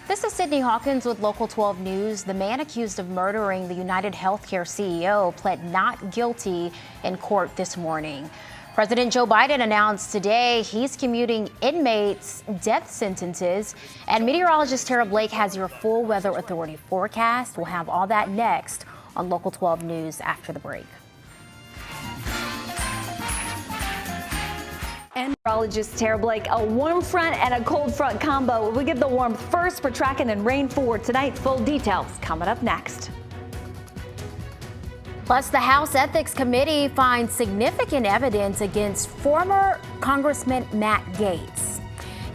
This is Sydney Hawkins with Local 12 News. The man accused of murdering the United Healthcare CEO pled not guilty in court this morning. President Joe Biden announced today he's commuting inmates' death sentences. And meteorologist Tara Blake has your full Weather Authority forecast. We'll have all that next on Local 12 News after the break. And meteorologist Tara Blake, a warm front and a cold front combo. We get the warmth first. We're tracking in rain for tonight. Full details coming up next. Plus, the House Ethics Committee finds significant evidence against former Congressman Matt Gaetz.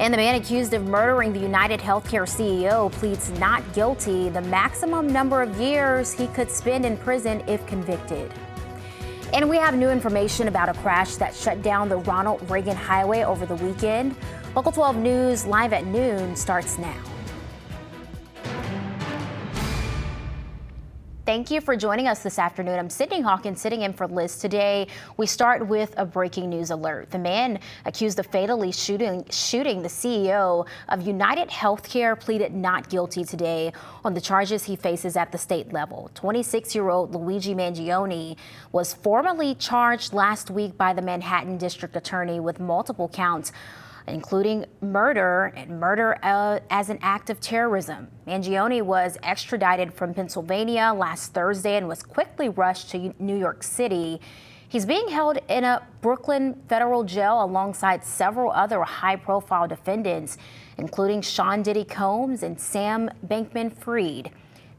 And the man accused of murdering the United Healthcare CEO pleads not guilty, the maximum number of years he could spend in prison if convicted. And we have new information about a crash that shut down the Ronald Reagan Highway over the weekend. Local 12 News live at noon starts now. Thank you for joining us this afternoon. I'm Sydney Hawkins sitting in for Liz today. We start with a breaking news alert. The man accused of fatally shooting the CEO of United Healthcare pleaded not guilty today on the charges he faces at the state level. 26-year-old Luigi Mangione was formally charged last week by the Manhattan District Attorney with multiple counts, including murder and murder as an act of terrorism. Mangione was extradited from Pennsylvania last Thursday and was quickly rushed to New York City. He's being held in a Brooklyn federal jail alongside several other high-profile defendants, including Sean Diddy Combs and Sam Bankman-Fried.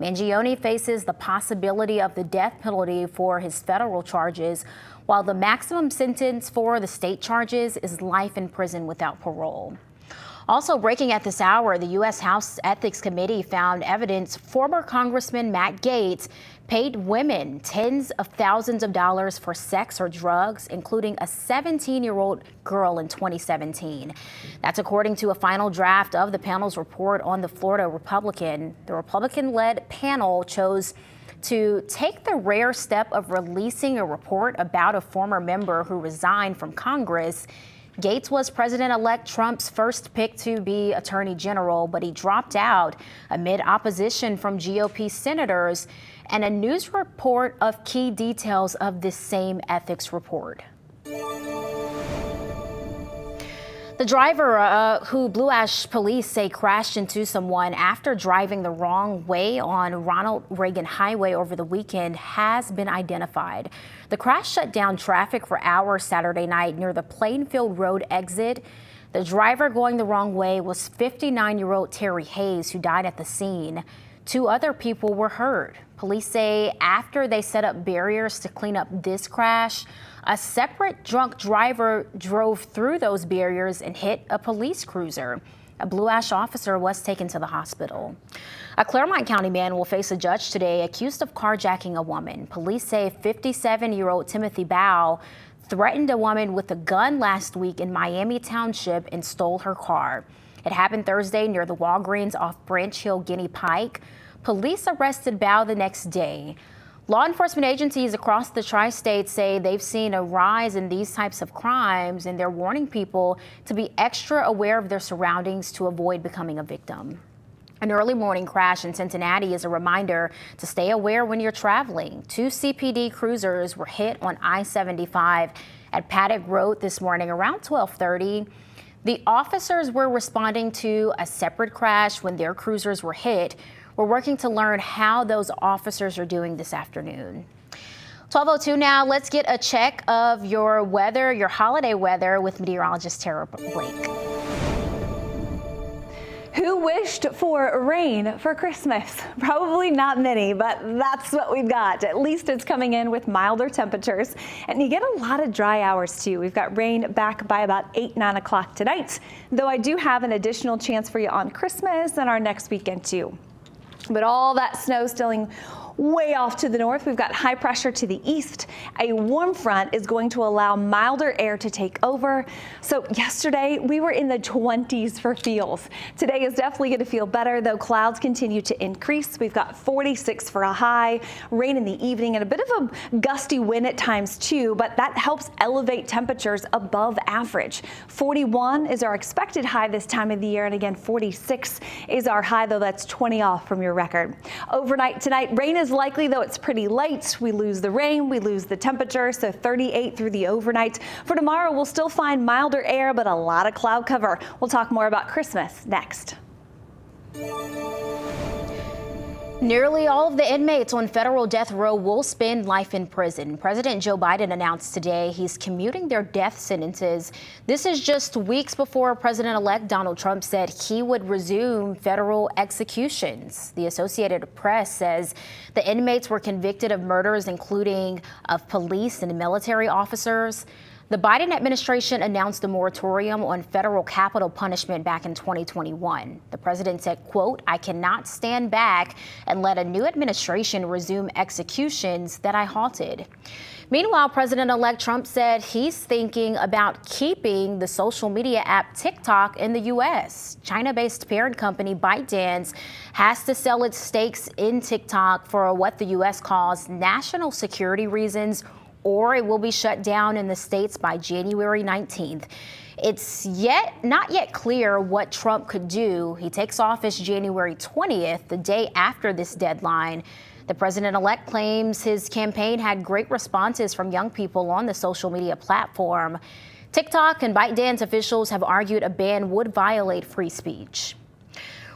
Mangione faces the possibility of the death penalty for his federal charges, while the maximum sentence for the state charges is life in prison without parole. Also breaking at this hour, the U.S. House Ethics Committee found evidence former Congressman Matt Gaetz paid women tens of thousands of dollars for sex or drugs, including a 17-year-old girl in 2017. That's according to a final draft of the panel's report on the Florida Republican. The Republican-led panel chose to take the rare step of releasing a report about a former member who resigned from Congress. Gaetz was President-elect Trump's first pick to be Attorney General, but he dropped out amid opposition from GOP senators and a news report of key details of this same ethics report. The driver who Blue Ash police say crashed into someone after driving the wrong way on Ronald Reagan Highway over the weekend has been identified. The crash shut down traffic for hours Saturday night near the Plainfield Road exit. The driver going the wrong way was 59-year-old Terry Hayes, who died at the scene. 2 other people were hurt. Police say after they set up barriers to clean up this crash, a separate drunk driver drove through those barriers and hit a police cruiser. A Blue Ash officer was taken to the hospital. A Claremont County man will face a judge today accused of carjacking a woman. Police say 57-year-old Timothy Bow threatened a woman with a gun last week in Miami Township and stole her car. It happened Thursday near the Walgreens off Branch Hill Guinea Pike. Police arrested Bow the next day. Law enforcement agencies across the tri-state say they've seen a rise in these types of crimes, and they're warning people to be extra aware of their surroundings to avoid becoming a victim. An early morning crash in Cincinnati is a reminder to stay aware when you're traveling. 2 CPD cruisers were hit on I-75 at Paddock Road this morning around 12:30. The officers were responding to a separate crash when their cruisers were hit. We're working to learn how those officers are doing this afternoon. 12:02 now. Let's get a check of your weather, your holiday weather, with meteorologist Tara Blake. Who wished for rain for Christmas? Probably not many, but that's what we've got. At least it's coming in with milder temperatures, and you get a lot of dry hours too. We've got rain back by about 8, 9 o'clock tonight, though I do have an additional chance for you on Christmas and our next weekend too. But all that snow still Way off to the north, we've got high pressure to the east. A warm front is going to allow milder air to take over. So yesterday we were in the 20s for feels. Today is definitely going to feel better, though clouds continue to increase. We've got 46 for a high, rain in the evening, and a bit of a gusty wind at times too, but that helps elevate temperatures above average. 41 is our expected high this time of the year, and again 46 is our high, though that's 20 off from your record. Overnight tonight, rain is likely, though it's pretty light. We lose the rain, we lose the temperature, so 38 through the overnight. For tomorrow, we'll still find milder air, but a lot of cloud cover. We'll talk more about Christmas next. Nearly all of the inmates on federal death row will spend life in prison. President Joe Biden announced today he's commuting their death sentences. This is just weeks before President-elect Donald Trump said he would resume federal executions. The Associated Press says the inmates were convicted of murders, including of police and military officers. The Biden administration announced a moratorium on federal capital punishment back in 2021. The president said, quote, "I cannot stand back and let a new administration resume executions that I halted." Meanwhile, President-elect Trump said he's thinking about keeping the social media app TikTok in the U.S. China-based parent company ByteDance has to sell its stakes in TikTok for what the U.S. calls national security reasons, or it will be shut down in the states by January 19th. It's not yet clear what Trump could do. He takes office January 20th, the day after this deadline. The president-elect claims his campaign had great responses from young people on the social media platform. TikTok and ByteDance officials have argued a ban would violate free speech.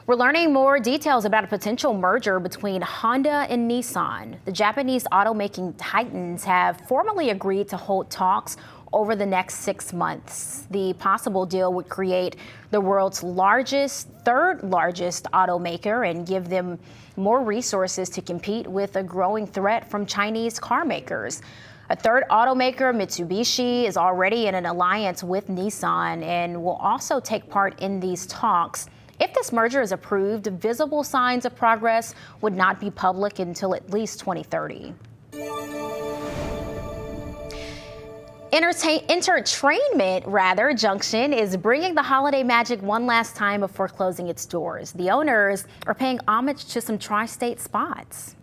We're learning more details about a potential merger between Honda and Nissan. The Japanese automaking titans have formally agreed to hold talks over the next 6 months. The possible deal would create the world's third largest automaker and give them more resources to compete with a growing threat from Chinese car makers. A third automaker, Mitsubishi, is already in an alliance with Nissan and will also take part in these talks. If this merger is approved, visible signs of progress would not be public until at least 2030. Entertainment Junction is bringing the holiday magic one last time before closing its doors. The owners are paying homage to some tri-state spots.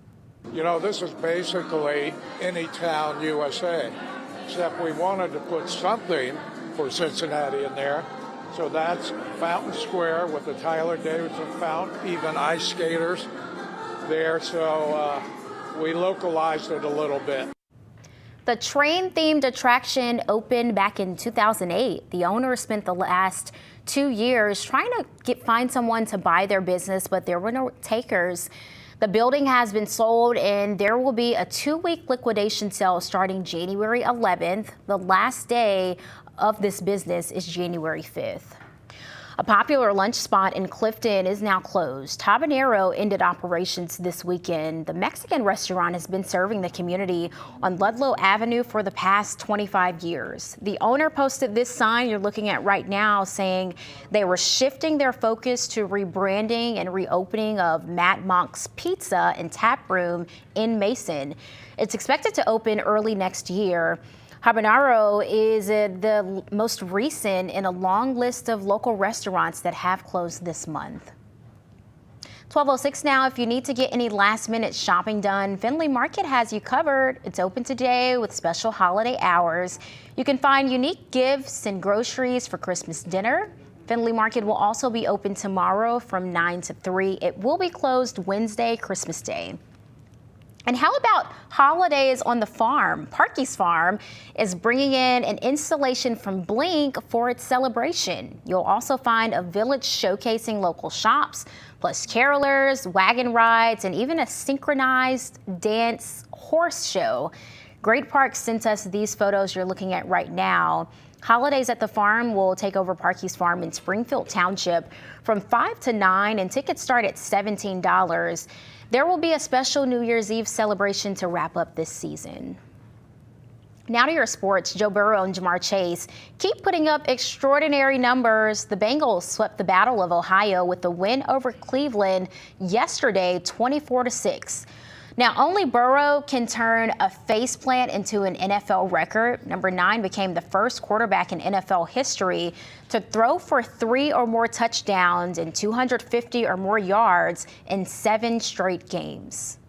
You know, this is basically Anytown, USA, except we wanted to put something for Cincinnati in there. So that's Fountain Square with the Tyler Davidson fountain, even ice skaters there. So we localized it a little bit. The train-themed attraction opened back in 2008. The owner spent the last 2 years trying to find someone to buy their business, but there were no takers. The building has been sold, and there will be a 2-week liquidation sale starting January 11th. The last day of this business is January 5th. A popular lunch spot in Clifton is now closed. Habanero ended operations this weekend. The Mexican restaurant has been serving the community on Ludlow Avenue for the past 25 years. The owner posted this sign you're looking at right now saying they were shifting their focus to rebranding and reopening of Matt Monk's Pizza and Tap Room in Mason. It's expected to open early next year. Habanero is the most recent in a long list of local restaurants that have closed this month. 12:06 now. If you need to get any last-minute shopping done, Findlay Market has you covered. It's open today with special holiday hours. You can find unique gifts and groceries for Christmas dinner. Findlay Market will also be open tomorrow from 9 to 3. It will be closed Wednesday, Christmas Day. And how about holidays on the farm? Parkey's Farm is bringing in an installation from Blink for its celebration. You'll also find a village showcasing local shops, plus carolers, wagon rides, and even a synchronized dance horse show. Great Park sent us these photos you're looking at right now. Holidays at the Farm will take over Parkey's Farm in Springfield Township from 5 to 9, and tickets start at $17. There will be a special New Year's Eve celebration to wrap up this season. Now to your sports. Joe Burrow and Jamar Chase keep putting up extraordinary numbers. The Bengals swept the Battle of Ohio with the win over Cleveland yesterday, 24-6. Now, only Burrow can turn a faceplant into an NFL record. Number 9 became the first quarterback in NFL history to throw for 3 or more touchdowns and 250 or more yards in 7 straight games.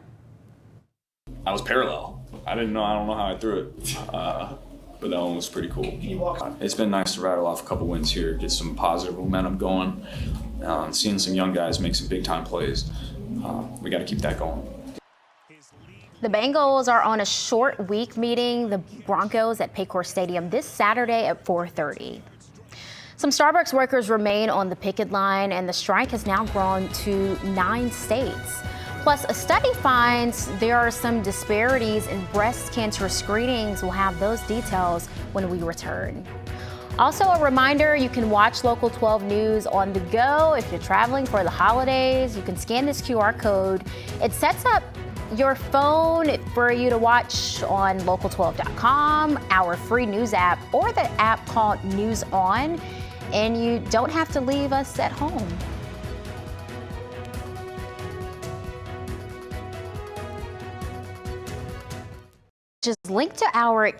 I was parallel. I don't know how I threw it, but that one was pretty cool. It's been nice to rattle off a couple wins here, get some positive momentum going, seeing some young guys make some big-time plays. We got to keep that going. The Bengals are on a short week meeting the Broncos at Paycor Stadium this Saturday at 4:30. Some Starbucks workers remain on the picket line, and the strike has now grown to 9 states. Plus, a study finds there are some disparities in breast cancer screenings. We'll have those details when we return. Also, a reminder, you can watch Local 12 News on the go. If you're traveling for the holidays, you can scan this QR code. It sets up your phone for you to watch on local12.com, our free news app, or the app called News On, and you don't have to leave us at home. Just linked to our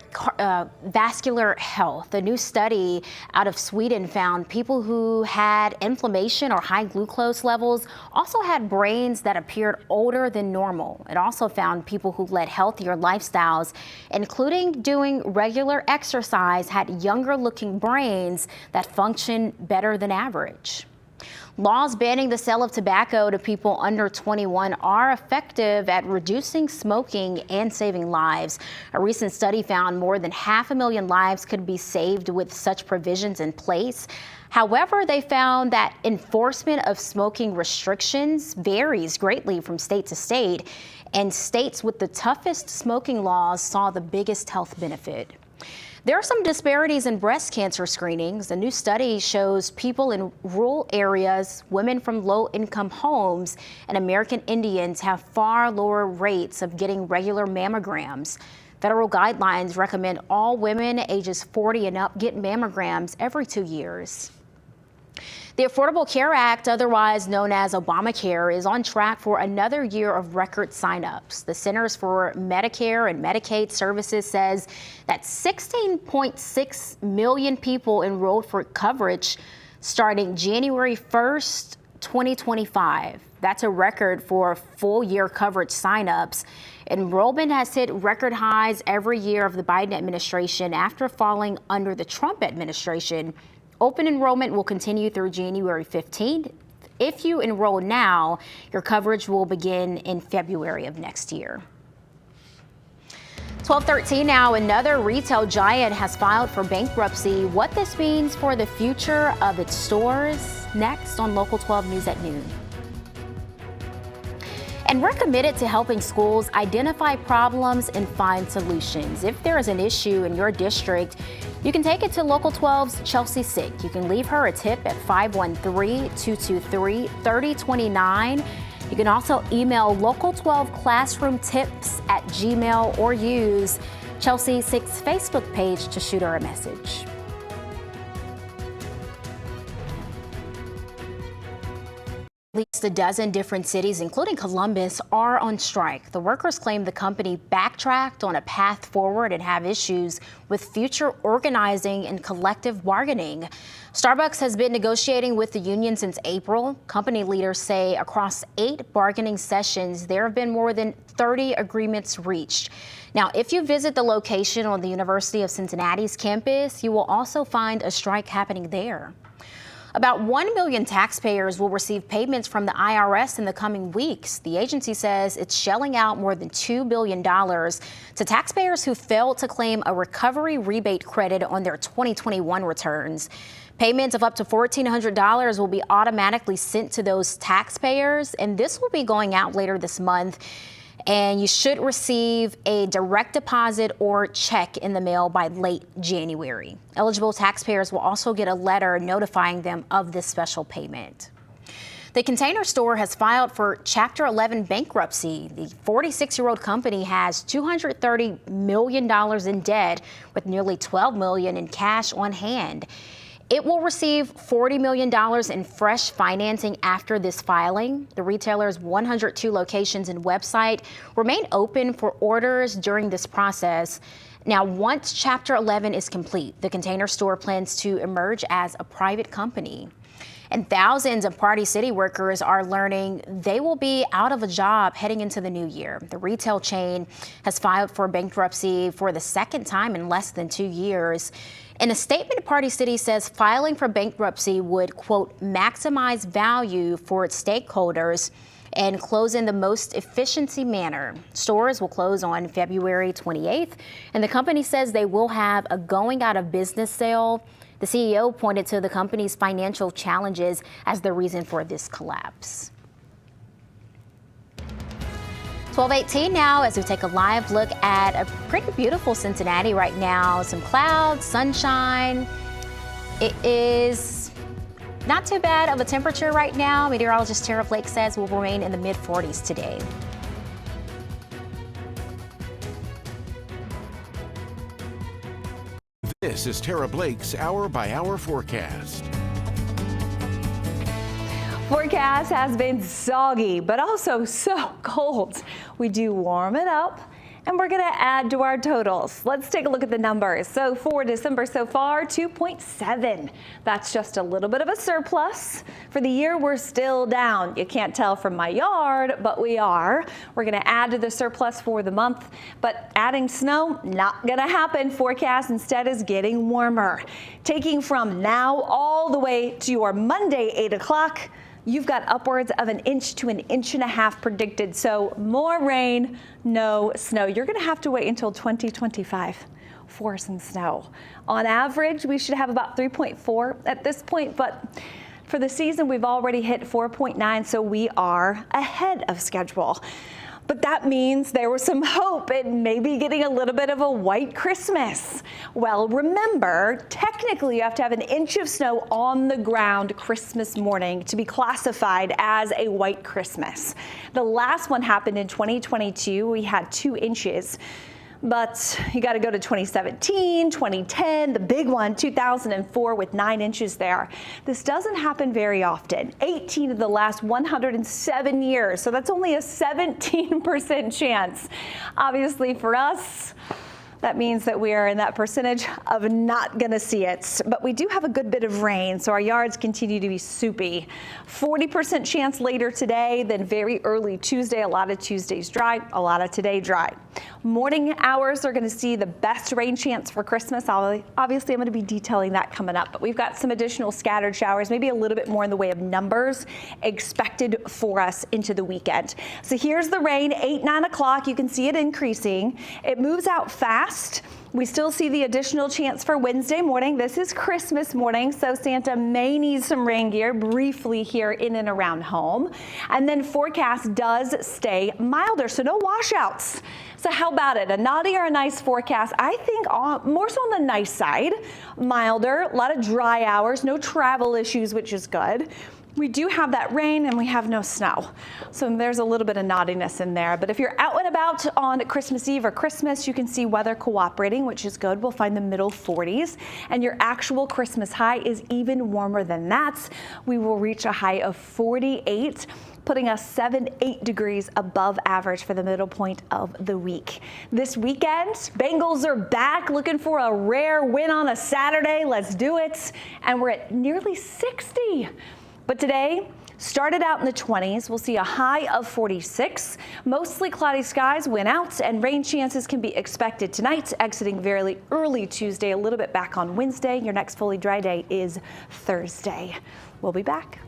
vascular health. A new study out of Sweden found people who had inflammation or high glucose levels also had brains that appeared older than normal. It also found people who led healthier lifestyles, including doing regular exercise, had younger looking brains that function better than average. Laws banning the sale of tobacco to people under 21 are effective at reducing smoking and saving lives. A recent study found more than 500,000 lives could be saved with such provisions in place. However, they found that enforcement of smoking restrictions varies greatly from state to state, and states with the toughest smoking laws saw the biggest health benefit. There are some disparities in breast cancer screenings. A new study shows people in rural areas, women from low-income homes, and American Indians have far lower rates of getting regular mammograms. Federal guidelines recommend all women ages 40 and up get mammograms every 2 years. The Affordable Care Act, otherwise known as Obamacare, is on track for another year of record signups. The Centers for Medicare and Medicaid Services says that 16.6 million people enrolled for coverage starting January 1st, 2025. That's a record for full year coverage signups. Enrollment has hit record highs every year of the Biden administration after falling under the Trump administration. Open enrollment will continue through January 15th. If you enroll now, your coverage will begin in February of next year. 12:13 now, another retail giant has filed for bankruptcy. What this means for the future of its stores, next on Local 12 News at noon. And we're committed to helping schools identify problems and find solutions. If there is an issue in your district, you can take it to Local 12's Chelsea Sick. You can leave her a tip at 513-223-3029. You can also email Local 12 Classroom Tips at Gmail or use Chelsea Sick's Facebook page to shoot her a message. At least a dozen different cities, including Columbus, are on strike. The workers claim the company backtracked on a path forward and have issues with future organizing and collective bargaining. Starbucks has been negotiating with the union since April. Company leaders say across 8 bargaining sessions, there have been more than 30 agreements reached. Now, if you visit the location on the University of Cincinnati's campus, you will also find a strike happening there. About 1 million taxpayers will receive payments from the IRS in the coming weeks. The agency says it's shelling out more than $2 billion to taxpayers who failed to claim a recovery rebate credit on their 2021 returns. Payments of up to $1,400 will be automatically sent to those taxpayers, and this will be going out later this month. And you should receive a direct deposit or check in the mail by late January. Eligible taxpayers will also get a letter notifying them of this special payment. The Container Store has filed for Chapter 11 bankruptcy. The 46-year-old company has $230 million in debt with nearly $12 million in cash on hand. It will receive $40 million in fresh financing after this filing. The retailer's 102 locations and website remain open for orders during this process. Now, once Chapter 11 is complete, the Container Store plans to emerge as a private company. And thousands of Party City workers are learning they will be out of a job heading into the new year. The retail chain has filed for bankruptcy for the second time in less than 2 years. In a statement, Party City says filing for bankruptcy would, quote, maximize value for its stakeholders and close in the most efficiency manner. Stores will close on February 28th, and the company says they will have a going out of business sale. The CEO pointed to the company's financial challenges as the reason for this collapse. 12:18 now as we take a live look at a pretty beautiful Cincinnati right now. Some clouds, sunshine. It is not too bad of a temperature right now. Meteorologist Tara Blake says will remain in the mid-40s today. This is Tara Blake's hour-by-hour forecast. Forecast has been soggy, but also so cold. We do warm it up, and we're going to add to our totals. Let's take a look at the numbers. So for December so far, 2.7. That's just a little bit of a surplus. For the year, we're still down. You can't tell from my yard, but we are. We're going to add to the surplus for the month, but adding snow, not going to happen. Forecast instead is getting warmer. Taking from now all the way to your Monday, 8 o'clock, you've got upwards of 1 inch to 1.5 inches predicted. So more rain, no snow. You're going to have to wait until 2025 for some snow. On average, we should have about 3.4 at this point, but for the season, we've already hit 4.9, so we are ahead of schedule. But that means there was some hope in maybe getting a little bit of a white Christmas. Well, remember, technically you have to have 1 inch of snow on the ground Christmas morning to be classified as a white Christmas. The last one happened in 2022. We had 2 inches. But you got to go to 2017, 2010, the big one, 2004 with 9 inches there. This doesn't happen very often. 18 of the last 107 years. So that's only a 17% chance. Obviously for us, that means that we are in that percentage of not going to see it. But we do have a good bit of rain, so our yards continue to be soupy. 40% chance later today, then very early Tuesday. A lot of Tuesdays dry, a lot of today dry. Morning hours are going to see the best rain chance for Christmas. Obviously, I'm going to be detailing that coming up, but we've got some additional scattered showers, maybe a little bit more in the way of numbers expected for us into the weekend. So here's the rain, 8, 9 o'clock. You can see it increasing. It moves out fast. We still see the additional chance for Wednesday morning. This is Christmas morning, so Santa may need some rain gear briefly here in and around home. And then forecast does stay milder, so no washouts. So how about it? A naughty or a nice forecast? I think more so on the nice side. Milder, a lot of dry hours, no travel issues, which is good. We do have that rain and we have no snow. So there's a little bit of naughtiness in there. But if you're out and about on Christmas Eve or Christmas, you can see weather cooperating, which is good. We'll find the middle 40s. And your actual Christmas high is even warmer than that. We will reach a high of 48. Putting us 7-8 degrees above average for the middle point of the week. This weekend, Bengals are back looking for a rare win on a Saturday. Let's do it. And we're at nearly 60. But today, started out in the 20s. We'll see a high of 46. Mostly cloudy skies win out, and rain chances can be expected tonight, exiting very early Tuesday, a little bit back on Wednesday. Your next fully dry day is Thursday. We'll be back.